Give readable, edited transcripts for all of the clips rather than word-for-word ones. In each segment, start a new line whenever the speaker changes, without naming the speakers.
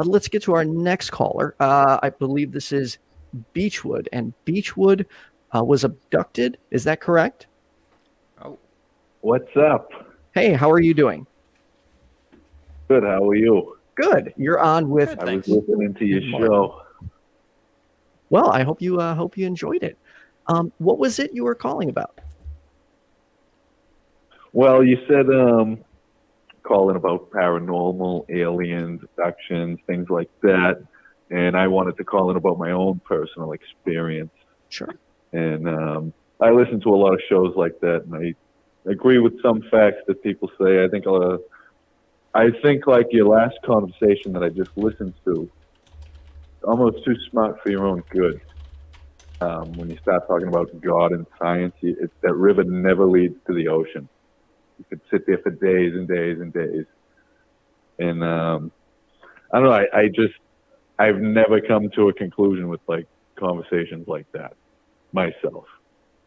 let's get to our next caller. I believe this is Beechwood, and Beechwood was abducted. Is that correct?
Oh,
what's up?
Hey, how are you doing?
Good. How are you?
Good. You're on with.
Good,
I
thanks.
was listening to your show.
Well, I hope you enjoyed it. What was it you were calling about?
Well, you said calling about paranormal, aliens, abductions, things like that, and I wanted to call in about my own personal experience.
Sure.
And I listen to a lot of shows like that, and I agree with some facts that people say. I think like your last conversation that I just listened to, almost too smart for your own good. When you start talking about God and science, that river never leads to the ocean. You could sit there for days and days and days. And I don't know, I've never come to a conclusion with like conversations like that myself.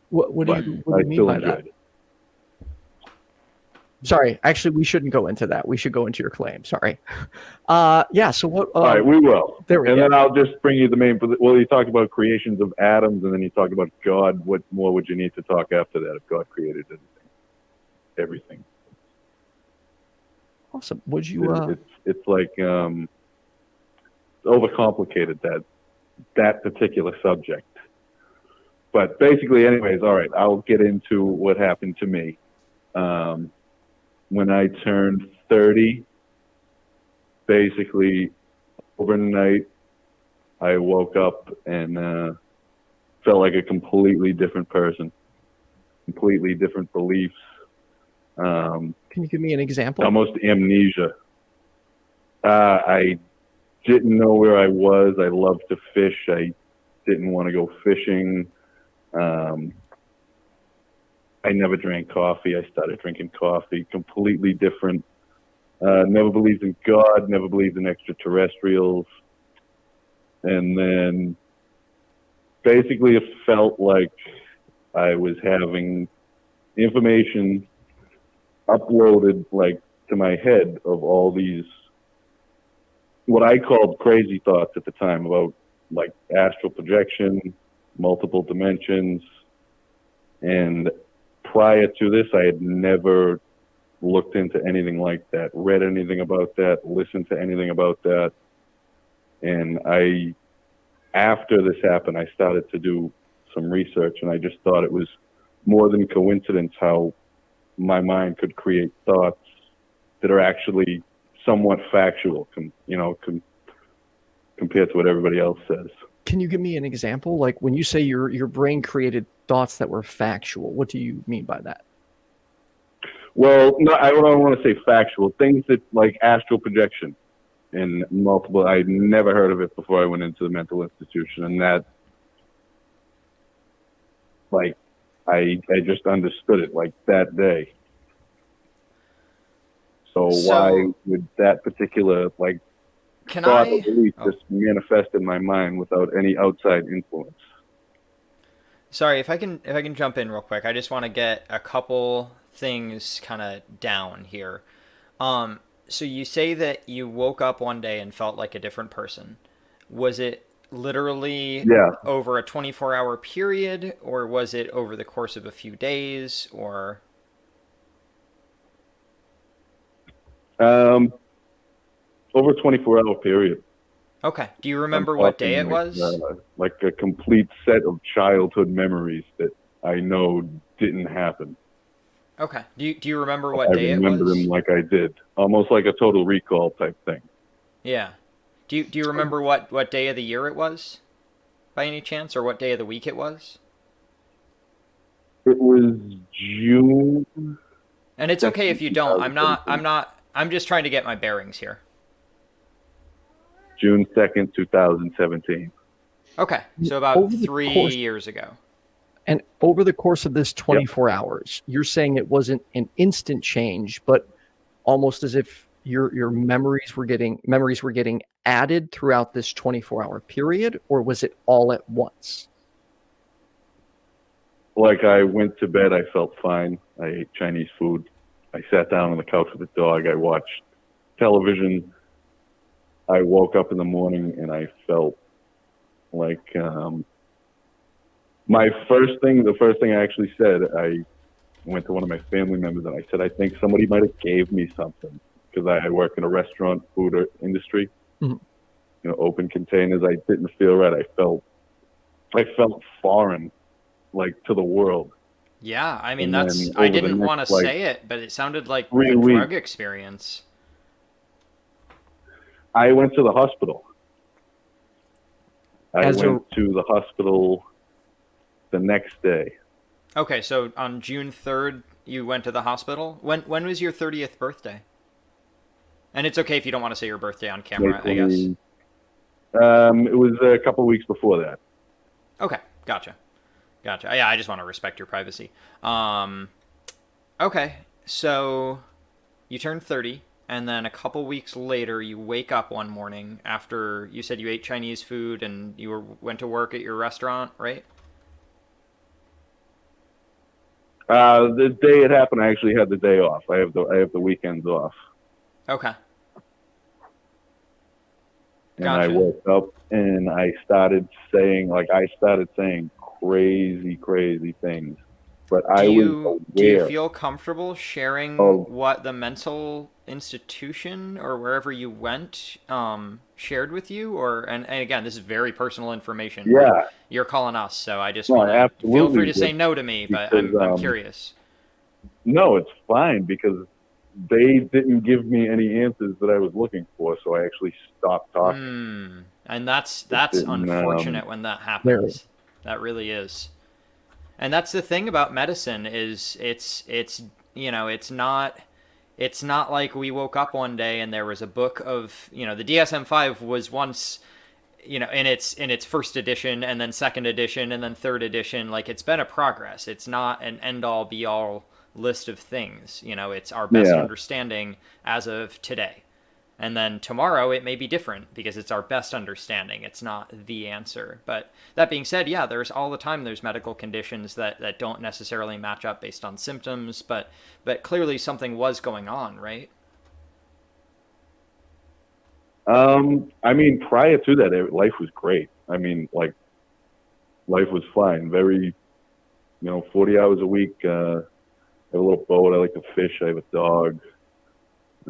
What do you mean by that?
It.
Sorry, actually, we shouldn't go into that. We should go into your claim. Sorry. Yeah. So what?
All right, we will.
There we go.
And then I'll just bring you the main. Well, you talked about creations of atoms, and then you talked about God. What more would you need to talk after that if God created everything?
Awesome. Would you?
It's like it's overcomplicated that particular subject. But basically, anyways, all right. I'll get into what happened to me. When I turned 30, basically overnight, I woke up and felt like a completely different person, completely different beliefs.
Can you give me an example?
Almost amnesia. I didn't know where I was. I loved to fish. I didn't want to go fishing. I never drank coffee. I started drinking coffee. Completely different. Never believed in God. Never believed in extraterrestrials. And then basically it felt like I was having information uploaded like to my head of all these, what I called crazy thoughts at the time about like astral projection, multiple dimensions. And prior to this, I had never looked into anything like that, read anything about that, listened to anything about that. And after this happened, I started to do some research, and I just thought it was more than coincidence how my mind could create thoughts that are actually somewhat factual, compared to what everybody else says.
Can you give me an example? Like when you say your brain created thoughts that were factual, what do you mean by that?
Well, no, I don't want to say factual. Things that like astral projection and multiple. I'd never heard of it before I went into the mental institution, and that, like, I just understood it like that day. So why would that particular like thought or belief just manifest in my mind without any outside influence?
Sorry, if I can jump in real quick. I just want to get a couple things kind of down here. So you say that you woke up one day and felt like a different person. Was it literally over a 24-hour period, or was it over the course of a few days, or?
Over a 24-hour period.
Okay. Do you remember what day it was?
Like a complete set of childhood memories that I know didn't happen.
Okay. Do you remember what day it was?
I remember them like I did. Almost like a total recall type thing.
Yeah. Do you remember what day of the year it was, by any chance, or what day of the week it was?
It was June.
And it's okay if you don't. I'm just trying to get my bearings here.
June 2nd, 2017.
Okay, so about 3 years ago.
And over the course of this 24 hours, you're saying it wasn't an instant change, but almost as if your memories were getting added throughout this 24-hour period, or was it all at once?
Like I went to bed, I felt fine. I ate Chinese food. I sat down on the couch with the dog. I watched television. I woke up in the morning and I felt like the first thing I actually said, I went to one of my family members and I said, I think somebody might have gave me something, because I work in a restaurant food industry.
Mm-hmm.
You know, open containers. I didn't feel right. I felt foreign, like, to the world.
Yeah, I mean,
And
that's,
then
I
over the
didn't want to
next, like,
say it, but it sounded like
3
a drug
weeks,
experience.
I went to the hospital. I
As a-
went to the hospital the next day.
Okay, so on June 3rd, you went to the hospital. When was your 30th birthday? And it's okay if you don't want to say your birthday on camera, I guess.
It was a couple of weeks before that.
Okay, gotcha. Yeah, I just want to respect your privacy. Okay, so you turned 30, and then a couple weeks later, you wake up one morning after you said you ate Chinese food and went to work at your restaurant, right?
The day it happened, I actually had the day off. I have the weekends off.
Okay.
And
Gotcha.
I woke up and I started saying crazy things. But I was
Do you
aware.
feel comfortable sharing
of,
what the mental institution or wherever you went shared with you? And again, this is very personal information.
yeah,
You're calling us, so I just
no,
want to
absolutely.
feel free to say no to me, but
Because,
I'm curious.
No, it's fine, because they didn't give me any answers that I was looking for, so I actually stopped talking.
And that's
didn't,
unfortunate when that happens. That really is. And that's the thing about medicine is it's you know, it's not like we woke up one day and there was a book of, you know, the DSM-5 was once, you know, in its first edition and then second edition and then third edition. Like, it's been a progress. It's not an end all be all list of things. You know, it's our best understanding as of today. And then tomorrow it may be different because it's our best understanding. It's not the answer. But that being said, yeah, there's all the time there's medical conditions that don't necessarily match up based on symptoms, but clearly something was going on, right?
I mean, prior to that, life was great. I mean, like, life was fine. Very, 40 hours a week. I have a little boat. I like to fish. I have a dog.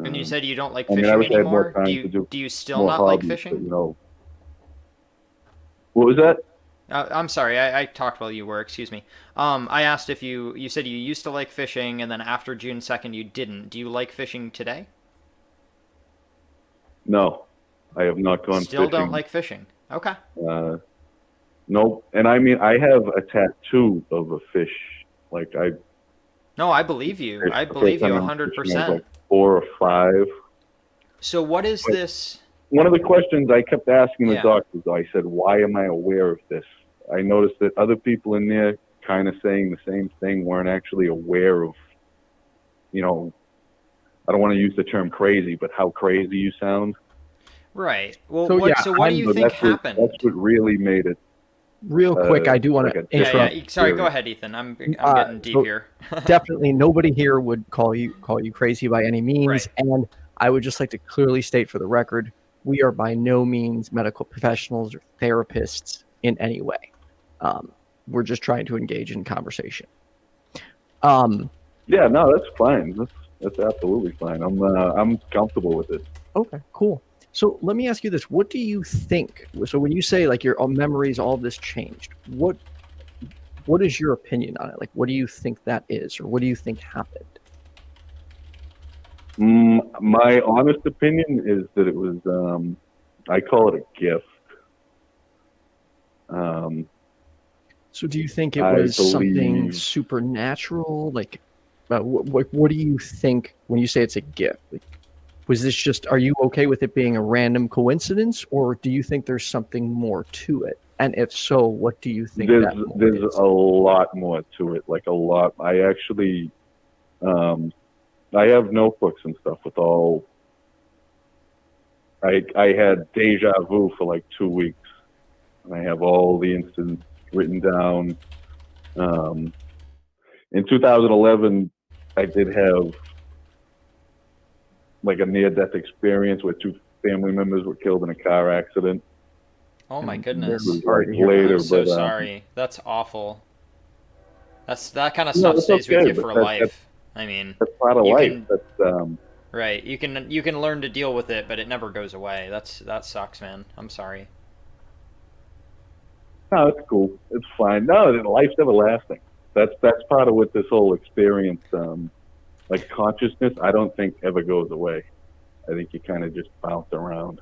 And you said you don't like fishing
I wish I had more
anymore.
time
Do you still not like fishing?
But, what was that?
I'm sorry, I talked while you were. Excuse me. I asked if you said you used to like fishing, and then after June 2nd you didn't. Do you like fishing today?
No, I have not gone
Still
fishing.
don't like fishing. Okay.
Nope. And I mean, I have a tattoo of a fish. Like,
No, I believe you. I believe you 100%.
Like 4 or 5.
So what is this?
One of the questions I kept asking the
Yeah.
doctors, I said, why am I aware of this? I noticed that other people in there kind of saying the same thing weren't actually aware of, I don't want to use the term crazy, but how crazy you sound.
Right. Well,
So,
so what do you think happened?
That's what really made it.
Real quick, I do want to interrupt.
Yeah. Sorry, go ahead, Ethan. I'm getting deep here.
Definitely, nobody here would call you crazy by any means,
Right.
and I would just like to clearly state for the record, we are by no means medical professionals or therapists in any way. We're just trying to engage in conversation.
Yeah, no, that's fine. That's absolutely fine. I'm comfortable with it.
Okay, cool. So let me ask you this: what do you think? So when you say like your memories, all of this changed, what is your opinion on it? Like, what do you think that is, or what do you think happened?
My honest opinion is that it was, I call it a gift.
So do you think it was something supernatural? Like, what do you think when you say it's a gift? Like, was this just, are you okay with it being a random coincidence, or do you think there's something more to it? And if so, what do you think
there's
is?
a lot more to it, like a lot. I actually, I have notebooks and stuff with all, I had deja vu for like 2 weeks. And I have all the incidents written down. In 2011, I did have like a near-death experience where family members were killed in a car accident.
Oh my
And
goodness.
It was
Sorry to
like
hear that.
later,
I'm so
but
sorry. That's awful. That kind of
no,
stuff
it's
stays with
okay,
you
but
for
that's
life. I mean,
part of
you
life.
can
That's
right. You can learn to deal with it, but it never goes away. That sucks, man. I'm sorry.
no, it's cool. It's fine. No, life's everlasting. That's part of what this whole experience, like consciousness, I don't think ever goes away. I think you kind of just bounce around.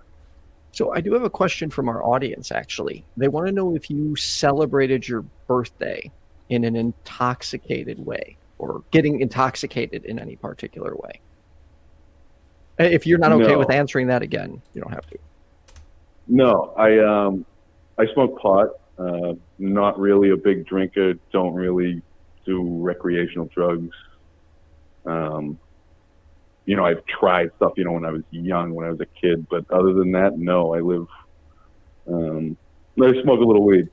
So I do have a question from our audience, actually. They want to know if you celebrated your birthday in an intoxicated way or getting intoxicated in any particular way. If you're not okay
No.
with answering that again, you don't have to.
No, I smoke pot. Not really a big drinker. Don't really do recreational drugs. I've tried stuff, when I was young, when I was a kid, but other than that, no. I smoke a little weed,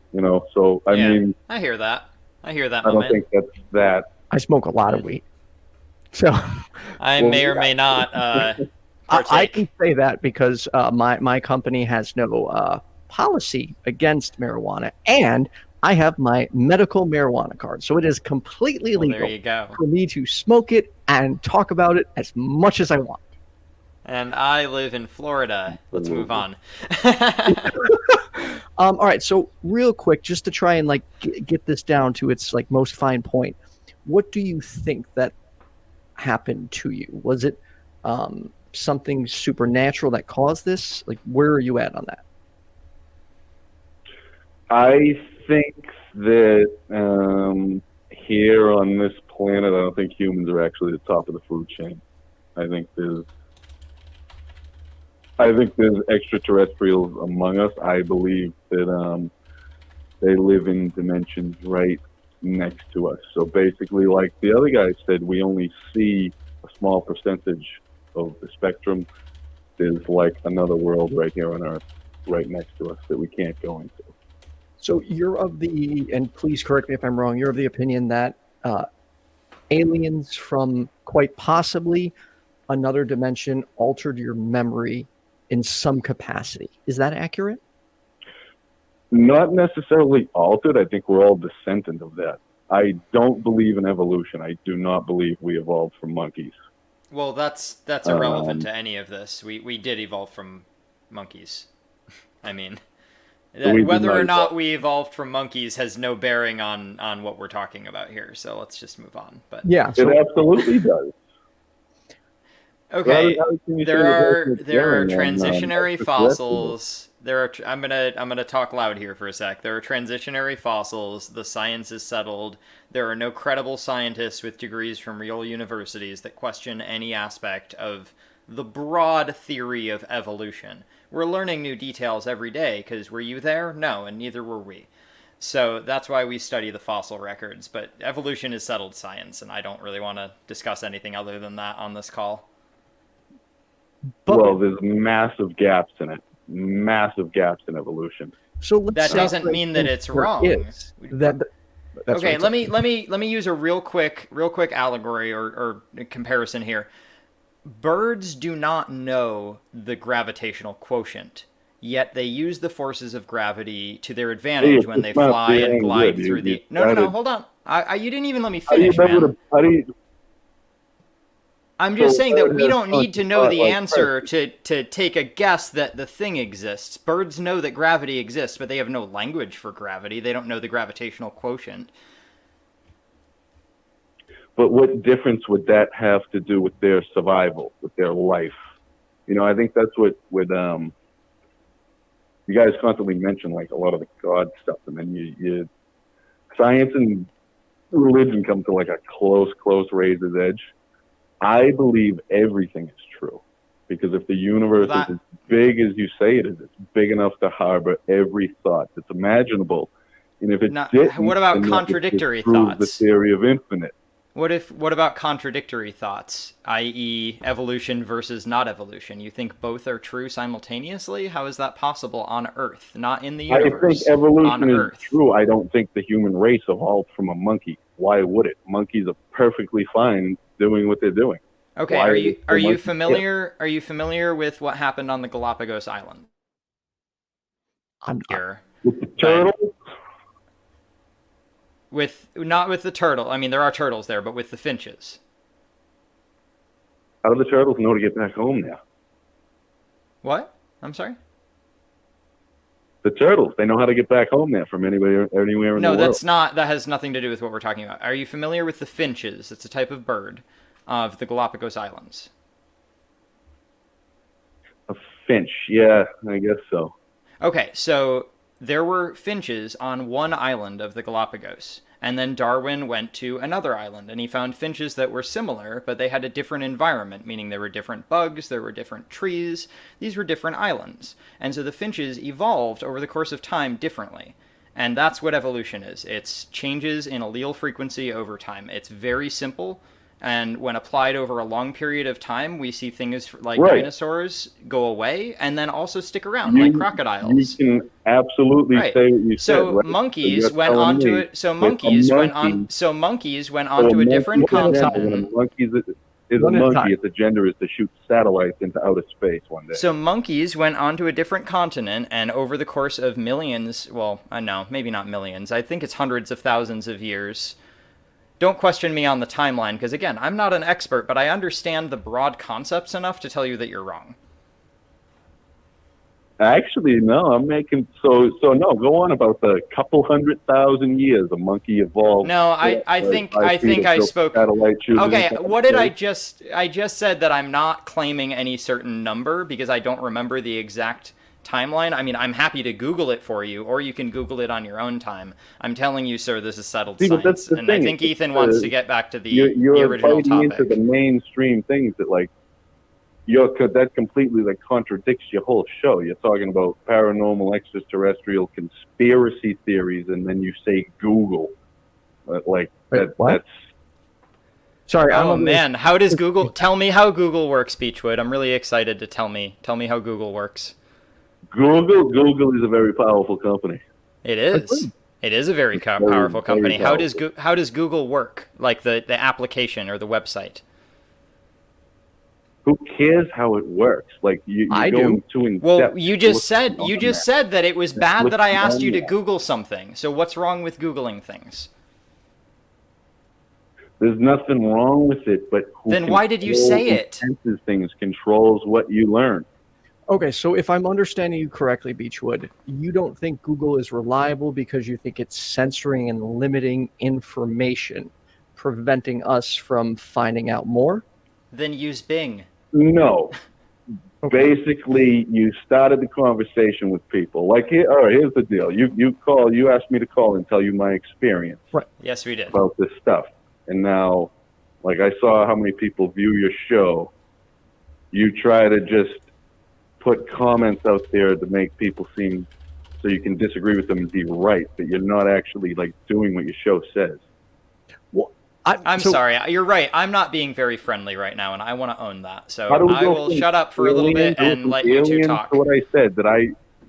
So I mean,
I hear that. I hear that,
I
my
don't
man.
think that's that.
I smoke a lot of weed. So
I
Well,
may or may not
I
partake.
can say that because my company has no policy against marijuana, and I have my medical marijuana card. So it is completely
Well,
legal
there you go.
for me to smoke it and talk about it as much as I want.
And I live in Florida. Let's move on.
All right, so real quick, just to try and get this down to its most fine point, what do you think that happened to you? Was it something supernatural that caused this? Where are you at on that?
I think that here on this planet, I don't think humans are actually the top of the food chain. I think there's extraterrestrials among us. I believe that they live in dimensions right next to us. So basically, like the other guy said, we only see a small percentage of the spectrum. There's like another world right here on Earth, right next to us that we can't go into.
So you're of the, and please correct me if I'm wrong, you're of the opinion that aliens from quite possibly another dimension altered your memory in some capacity. Is that accurate?
Not necessarily altered. I think we're all descendant of that. I don't believe in evolution. I do not believe we evolved from monkeys.
Well, that's irrelevant to any of this. We did evolve from monkeys. I mean, whether or not we evolved from monkeys has no bearing on what we're talking about here. So let's just move on. But
yeah,
it absolutely does.
okay,
How can you say
there are
bearing on,
transitionary
extraterrestrials?
fossils. I'm gonna talk loud here for a sec. There are transitionary fossils. The science is settled. There are no credible scientists with degrees from real universities that question any aspect of the broad theory of evolution. We're learning new details every day, because were you there? No, and neither were we. So that's why we study the fossil records. But evolution is settled science, and I don't really want to discuss anything other than that on this call.
Well, there's massive gaps in it. Massive gaps in evolution.
So let's
That
say,
doesn't
for
mean that
instance,
it's
there
wrong.
is. That's
Okay,
what
let me use a real quick allegory or comparison here. Birds do not know the gravitational quotient, yet they use the forces of gravity to their advantage when they fly and glide through the. No, hold on. You didn't even let me finish, man. I'm just saying that we don't need to know the answer to take a guess that the thing exists. Birds know that gravity exists, but they have no language for gravity. They don't know the gravitational quotient.
But what difference would that have to do with their survival, with their life? I think that's what you guys constantly mention, like a lot of the God stuff, and then you science and religion come to like a close razor's edge. I believe everything is true, because if the universe is as big as you say it is, it's big enough to harbor every thought that's imaginable. And if it didn't,
what about
then
contradictory
it proves
thoughts?
the theory of infinite.
What about contradictory thoughts, i.e. evolution versus not evolution? You think both are true simultaneously? How is that possible on Earth, not in the universe?
I think evolution is
Earth.
true. I don't think the human race evolved from a monkey. Why would it? Monkeys are perfectly fine doing what they're doing.
Okay,
Why
are
are
you
there
are
so
you
much
familiar are you familiar with what happened on the Galapagos Island
I'm not.
here?
with the turtles?
With not with the turtle. I mean, there are turtles there, but with the finches.
How do the turtles know to get back home now?
What? I'm sorry?
The turtles, they know how to get back home now from anywhere in the
No,
world.
that's not. That has nothing to do with what we're talking about. Are you familiar with the finches? It's a type of bird of the Galapagos Islands.
A finch, yeah, I guess so.
Okay, so there were finches on one island of the Galapagos, and then Darwin went to another island, and he found finches that were similar, but they had a different environment, meaning there were different bugs, there were different trees, these were different islands. And so the finches evolved over the course of time differently. And that's what evolution is. It's changes in allele frequency over time. It's very simple. And when applied over a long period of time, we see things like
Right.
dinosaurs go away and then also stick around, like crocodiles.
You can absolutely
Right.
say what you
So
said. Right?
monkeys
you're
went
telling
onto
me
it. So
that a
monkeys went on.
monkey-
So monkeys went
so
onto a
monkey
different
is a gender.
continent.
When a monkey is a
One at a
monkey,
time.
its agenda is to shoot satellites into outer space one day.
So monkeys went onto a different continent, and over the course of millions, well, no, maybe not millions. I think it's hundreds of thousands of years. Don't question me on the timeline, because again, I'm not an expert, but I understand the broad concepts enough to tell you that you're wrong.
Actually, no, I'm making no. Go on about the couple 100,000 years a monkey evolved.
No, I think I spoke.
Satellite shooting
Okay,
into
what did I
space.
just said that I'm not claiming any certain number because I don't remember the exact timeline. I mean, I'm happy to Google it for you, or you can Google it on your own time. I'm telling you, sir, this is settled
See, but that's
science,
the
and I
thing.
think Ethan wants to get back to the
You're
original
biting
topic.
into the mainstream things that that completely contradicts your whole show. You're talking about paranormal, extraterrestrial, conspiracy theories, and then you say Google.
Wait, what?
That's
Sorry, I'm
Oh
a little-
man, how does Google? Tell me how Google works, Beechwood. I'm really excited to tell me how Google works.
Google. Google is a very powerful company.
It is.
Agreed.
It is a very
Very,
powerful
very
company. How does
powerful.
how does Google work? Like the application or the website?
Who cares how it works? You're
I
going
do.
too in
Well,
depth.
you just
Look
said
on that.
that it was bad that I
Look
asked
on
you to
that.
Google something. So what's wrong with Googling things?
There's nothing wrong with it, but who
Then why did you say it?
controls things controls what you learn.
Okay, so if I'm understanding you correctly, Beechwood, you don't think Google is reliable because you think it's censoring and limiting information, preventing us from finding out more?
Then use Bing.
No.
Okay.
Basically, you started the conversation with people. All right, here's the deal. You asked me to call and tell you my experience
Yes, we did.
about this stuff. And now, I saw how many people view your show. You try to just put comments out there to make people seem so you can disagree with them and be right, but you're not actually doing what your show says.
I'm
so-
sorry. You're right. I'm not being very friendly right now, and I want to own that. So
How do we
I
go
will
from
shut up for a little bit
alien
and
to
let you two
alien
talk.
to what I said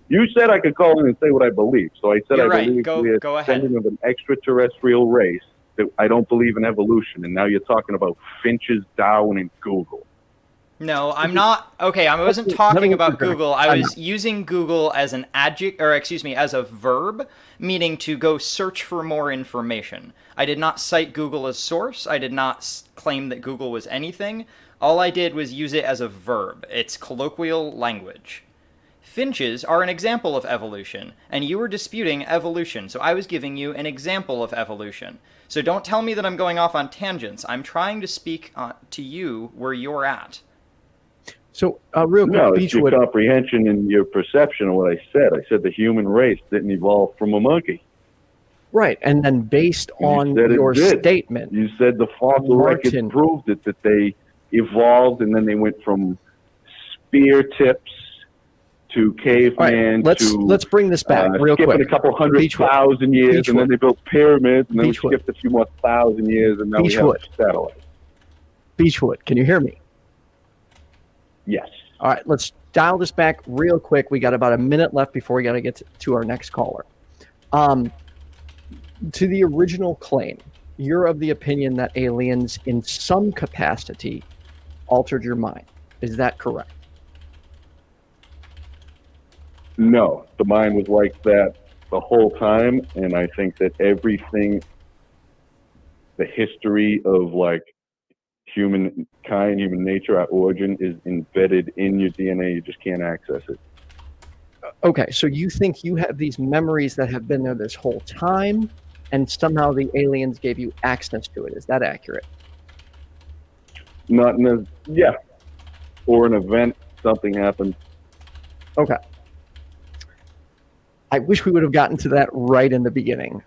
you said I could call in and say what I believe. So I said
You're
I
right.
believe we're
Go ahead.
descendant of an extraterrestrial race. That I don't believe in evolution, and now you're talking about finches, Darwin, and Google.
No, I'm not. Okay, I wasn't
Let me
talking about
interject.
Google. I
I'm
was using Google as an adjective, or excuse me, as a verb, meaning to go search for more information. I did not cite Google as source. I did not claim that Google was anything. All I did was use it as a verb. It's colloquial language. Finches are an example of evolution, and you were disputing evolution, so I was giving you an example of evolution. So don't tell me that I'm going off on tangents. I'm trying to speak to you where you're at.
So, real quick,
No, it's your
Beechwood,
comprehension and your perception of what I said. I said the human race didn't evolve from a monkey.
right, and then based
You
on
said it
your
did.
statement,
You said the fossil
Martin.
record proved it, that they evolved and then they went from spear tips to
all
caveman
right,
to
let's bring this back real
skipping
quick.
a couple 100,000 years,
Beechwood.
and then they built pyramids, and then
Beechwood.
we skipped a few more thousand years, and now
Beechwood.
we have satellites.
Beechwood, can you hear me?
Yes.
All right, let's dial this back real quick. We got about a minute left before we got to get to our next caller. To the original claim, you're of the opinion that aliens in some capacity altered your mind. Is that correct?
No, the mind was like that the whole time, and I think that everything, the history of like humankind, human nature, our origin is embedded in your DNA. You just can't access it.
Okay, so you think you have these memories that have been there this whole time, and somehow the aliens gave you access to it. Is that accurate?
Not in a, yeah, or an event, something happened.
Okay. I wish we would have gotten to that right in the beginning.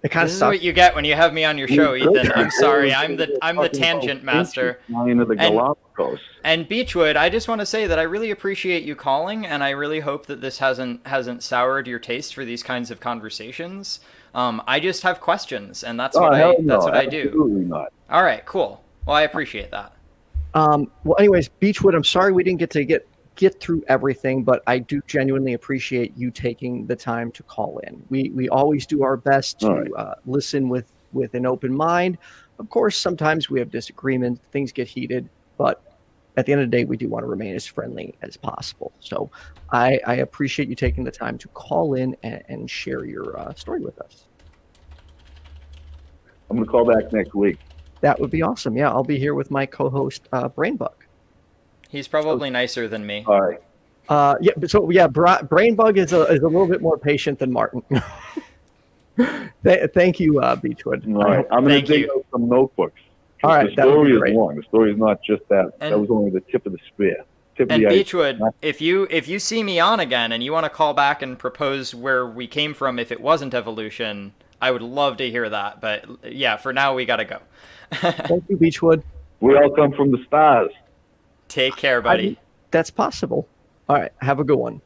It kind of
This is
sucks.
what you get when you have me on your show, Ethan. I'm sorry. I'm the tangent master.
Line of the Galapagos.
And Beechwood, I just want to say that I really appreciate you calling, and I really hope that this hasn't soured your taste for these kinds of conversations. I just have questions, and that's what I do.
Absolutely not.
All right, cool. Well, I appreciate that.
Well, anyways, Beechwood, I'm sorry we didn't get to get through everything, but I do genuinely appreciate you taking the time to call in. We always do our best to listen with an open mind. Of course, sometimes we have disagreements, things get heated, but at the end of the day, we do want to remain as friendly as possible. So I appreciate you taking the time to call in and share your story with us.
I'm going to call back next week.
That would be awesome. Yeah, I'll be here with my co-host, Brainbug.
He's probably nicer than me.
All right.
Brainbug is a little bit more patient than Martin. Thank you, Beechwood.
All right. I'm going to dig out some notebooks.
All right.
The story is long. The story is not just that.
And,
that was only the tip of the spear.
And Beechwood, if you see me on again and you want to call back and propose where we came from if it wasn't evolution, I would love to hear that. But yeah, for now we got to go.
Thank you, Beechwood.
We all come from the stars.
Take care, buddy.
That's possible. All right. Have a good one.